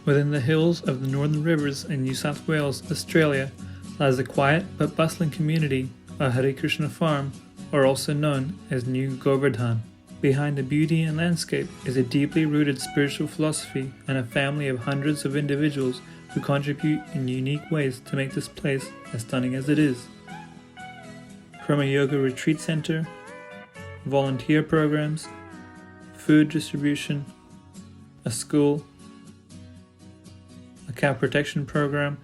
Within the hills of the Northern Rivers in New South Wales, Australia, lies a quiet but bustling community, a Hare Krishna farm, or also known as New Govardhan. Behind the beauty and landscape is a deeply rooted spiritual philosophy and a family of hundreds of individuals who contribute in unique ways to make this place as stunning as it is. From a yoga retreat center, volunteer programs, food distribution, a school, a cow protection program,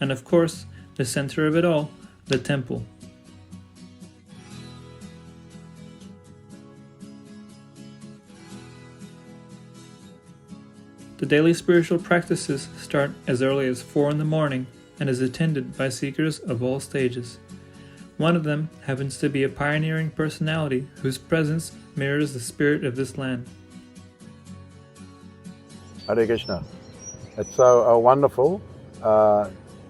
and of course, the center of it all, the temple. The daily spiritual practices start as early as 4 in the morning and is attended by seekers of all stages. One of them happens to be a pioneering personality whose presence mirrors the spirit of this land. Hare Krishna. It's so wonderful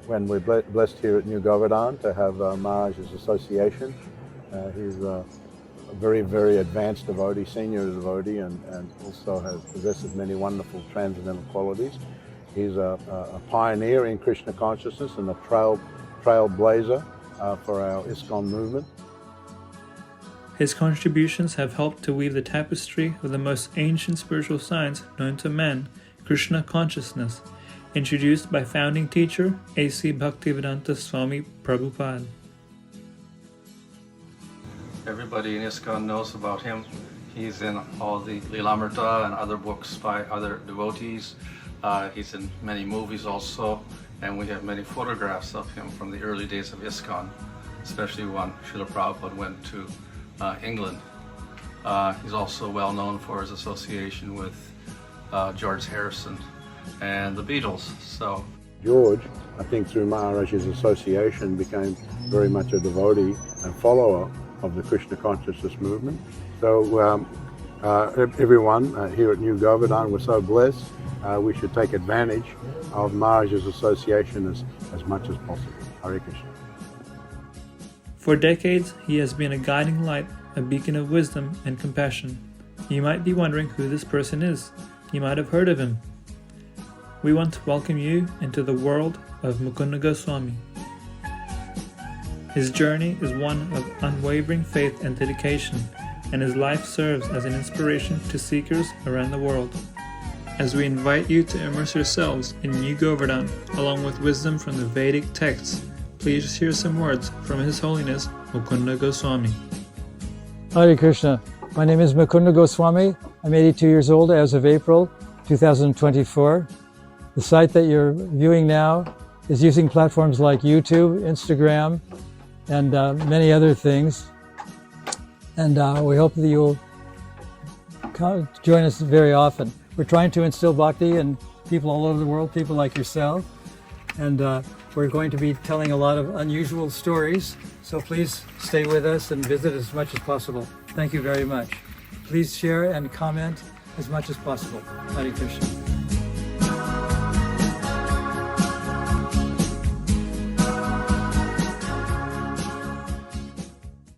when we're blessed here at New Govardhan to have Maharaj's association. He's a very, very advanced devotee, senior devotee, and also possesses many wonderful transcendental qualities. He's a pioneer in Krishna consciousness and a trailblazer for our ISKCON movement. His contributions have helped to weave the tapestry of the most ancient spiritual science known to man, Krishna consciousness, introduced by founding teacher A.C. Bhaktivedanta Swami Prabhupada. Everybody in ISKCON knows about him. He's in all the Lilamrita and other books by other devotees. He's in many movies also, and we have many photographs of him from the early days of ISKCON, especially when Srila Prabhupada went to England. He's also well known for his association with George Harrison and the Beatles. So George, I think through Maharaj's association, became very much a devotee and follower of the Krishna consciousness movement. So everyone here at New Govardhan, we're so blessed. We should take advantage of Maharaj's association as much as possible. Hare Krishna. For decades, he has been a guiding light, a beacon of wisdom and compassion. You might be wondering who this person is. You might have heard of him. We want to welcome you into the world of Mukunda Swami. His journey is one of unwavering faith and dedication, and his life serves as an inspiration to seekers around the world. As we invite you to immerse yourselves in New Govardhan, along with wisdom from the Vedic texts, please hear some words from His Holiness Mukunda Swami. Hare Krishna. My name is Mukunda Swami. I'm 82 years old as of April 2024. The site that you're viewing now is using platforms like YouTube, Instagram, and many other things. And we hope that you'll join us very often. We're trying to instill bhakti in people all over the world, people like yourself. And we're going to be telling a lot of unusual stories. So please stay with us and visit as much as possible. Thank you very much. Please share and comment as much as possible. Hare Krishna.